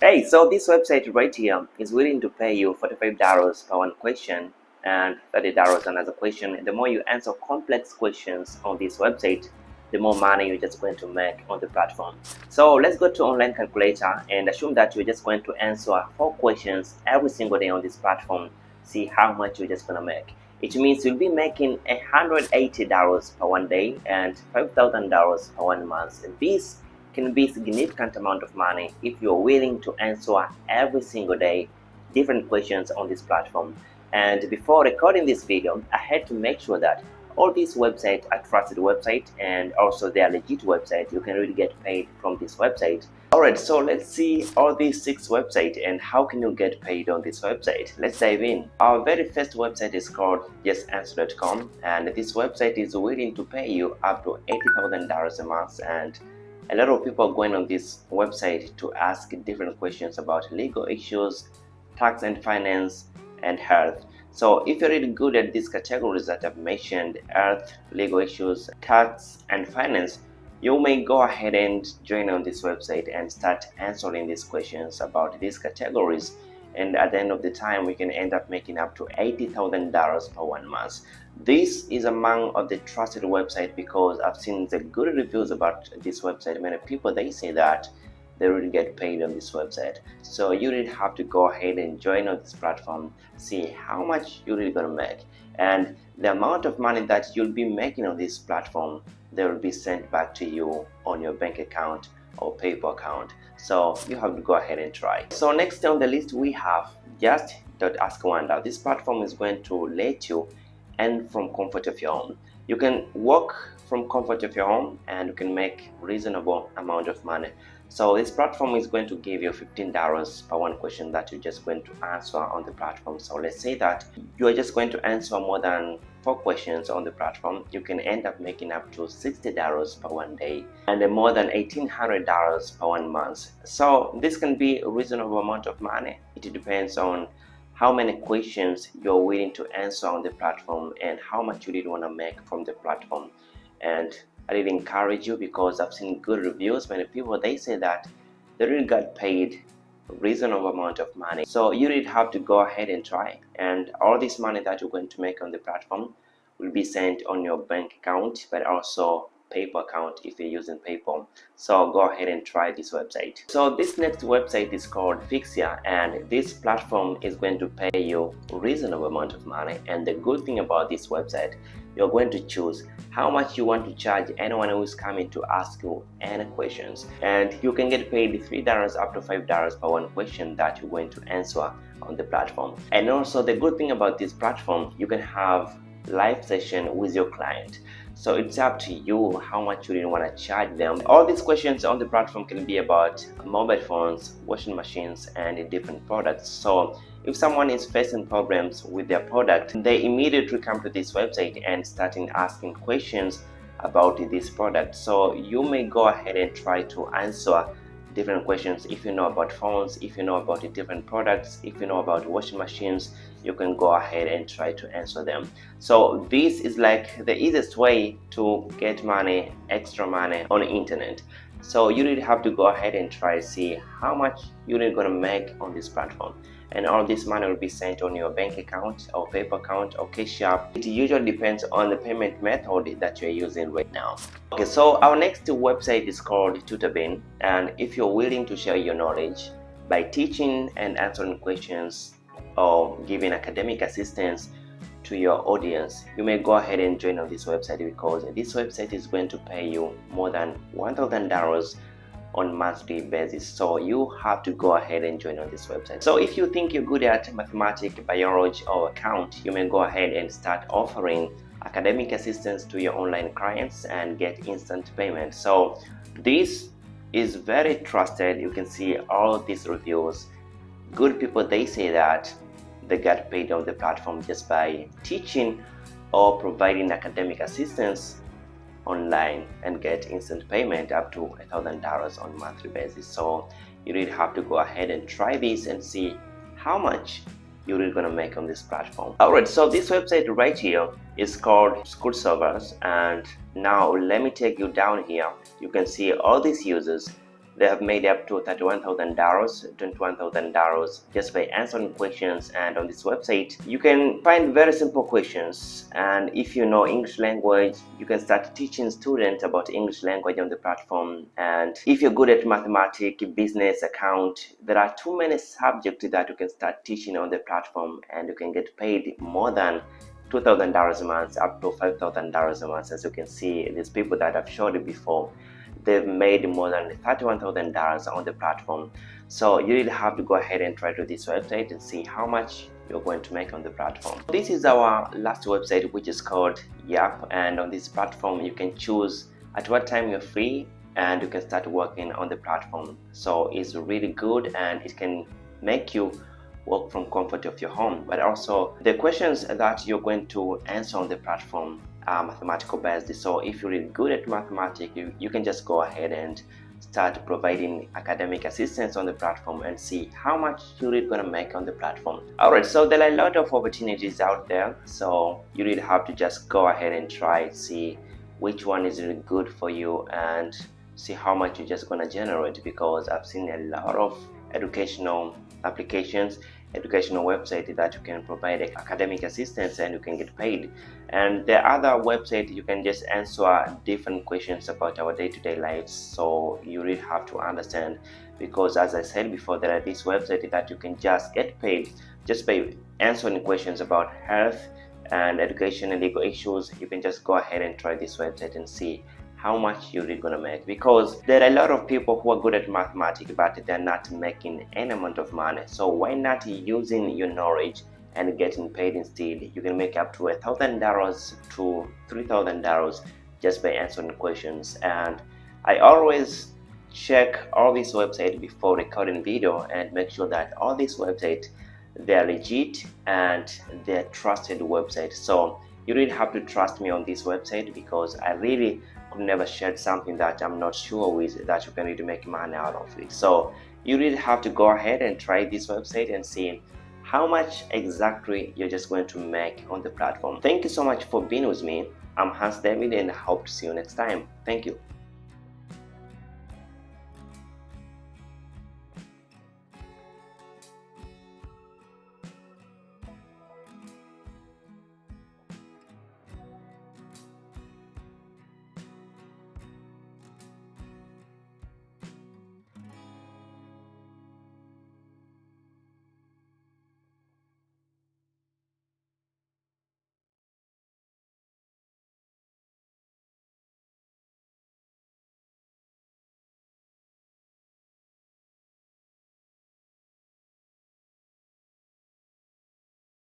Hey, so this website right here is willing to pay you $45 per one question and $30 another question. The more you answer complex questions on this website, the more money you're just going to make on the platform. So let's go to online calculator and assume that you're just going to answer 4 questions every single day on this platform. See how much you're just going to make. It means you'll be making $180 per one day and $5,000 per 1 month. And this can be significant amount of money if you're willing to answer every single day different questions on this platform. And before recording this video, I had to make sure that all these websites are trusted websites and also they are legit websites. You can really get paid from this website. Alright, so let's see all these 6 websites and how can you get paid on this website. Let's dive in. Our very first website is called YesAnswer.com, and this website is willing to pay you up to $80,000 a month, and a lot of people are going on this website to ask different questions about legal issues, tax and finance, and health. So if you're really good at these categories that I've mentioned, health, legal issues, tax, and finance, you may go ahead and join on this website and start answering these questions about these categories. And at the end of the time, we can end up making up to $80,000 per 1 month. This is among of the trusted website because I've seen the good reviews about this website. Many people, they say that they really get paid on this website. So you really have to go ahead and join on this platform, see how much you're really gonna make. And the amount of money that you'll be making on this platform, they will be sent back to you on your bank account or PayPal account. So you have to go ahead and try. So next on the list we have JustAsk. This platform is going to let you earn from comfort of your home. You can work from comfort of your home and you can make reasonable amount of money. So this platform is going to give you $15 per one question that you're just going to answer on the platform. So let's say that you are just going to answer more than 4 questions on the platform. You can end up making up to $60 per one day and more than $1,800 per 1 month. So this can be a reasonable amount of money. It depends on how many questions you're willing to answer on the platform and how much you really want to make from the platform. And I really encourage you because I've seen good reviews. Many people, they say that they really got paid a reasonable amount of money. So you really have to go ahead and try. And all this money that you're going to make on the platform will be sent on your bank account, but also PayPal account if you're using PayPal. So go ahead and try this website. So this next website is called Fixia, and this platform is going to pay you a reasonable amount of money. And the good thing about this website, you're going to choose how much you want to charge anyone who is coming to ask you any questions, and you can get paid $3 up to $5 per one question that you're going to answer on the platform. And also the good thing about this platform, you can have live session with your client. So it's up to you how much you really want to charge them. All these questions on the platform can be about mobile phones, washing machines, and different products. So if someone is facing problems with their product, they immediately come to this website and starting asking questions about this product. So you may go ahead and try to answer different questions. If you know about phones, if you know about the different products, if you know about washing machines, you can go ahead and try to answer them. So this is like the easiest way to get money, extra money on the internet. So you really have to go ahead and try to see how much you're really going to make on this platform. And all this money will be sent on your bank account or PayPal account or Cash App. It usually depends on the payment method that you're using right now. Okay, so our next website is called Tabin, and if you're willing to share your knowledge by teaching and answering questions or giving academic assistance to your audience, you may go ahead and join on this website because this website is going to pay you more than $1,000 on monthly basis. So you have to go ahead and join on this website. So if you think you're good at mathematics, biology, or account, you may go ahead and start offering academic assistance to your online clients and get instant payment. So this is very trusted. You can see all these reviews. Good people, they say that they got paid on the platform just by teaching or providing academic assistance online and get instant payment up to $1,000 on monthly basis. So you really have to go ahead and try this and see how much you're really gonna make on this platform. Alright, so this website right here is called Sco Servers, and now let me take you down here. You can see all these users They have made up to $31,000, $21,000 just by answering questions. And on this website, you can find very simple questions. And if you know English language, you can start teaching students about English language on the platform. And if you're good at mathematics, business, account, there are too many subjects that you can start teaching on the platform, and you can get paid more than $2,000 a month up to $5,000 a month. As you can see, these people that I've showed you before, they've made more than $31,000 on the platform. So you really have to go ahead and try to this website and see how much you're going to make on the platform. This is our last website, which is called Yap, and on this platform you can choose at what time you're free and you can start working on the platform. So it's really good and it can make you work from comfort of your home. But also the questions that you're going to answer on the platform are mathematical based. So if you're really good at mathematics, you can just go ahead and start providing academic assistance on the platform and see how much you're really gonna make on the platform. Alright, so there are a lot of opportunities out there, so you really have to just go ahead and try, see which one is really good for you and see how much you're just gonna generate, because I've seen a lot of educational applications, educational website that you can provide academic assistance and you can get paid. And the other website, you can just answer different questions about our day-to-day lives. So you really have to understand, because as I said before, there are this website that you can just get paid just by answering questions about health and education and legal issues. You can just go ahead and try this website and see how much you're really gonna make, because there are a lot of people who are good at mathematics but they're not making any amount of money. So why not using your knowledge and getting paid instead? You can make up to $1,000 to $3,000 just by answering questions. And I always check all these websites before recording video and make sure that all these websites, they're legit and they're trusted websites. So you really have to trust me on this website, because I really could never share something that I'm not sure with, that you can really make money out of it. So you really have to go ahead and try this website and see how much exactly you're just going to make on the platform. Thank you so much for being with me. I'm Hans David and I hope to see you next time. Thank you.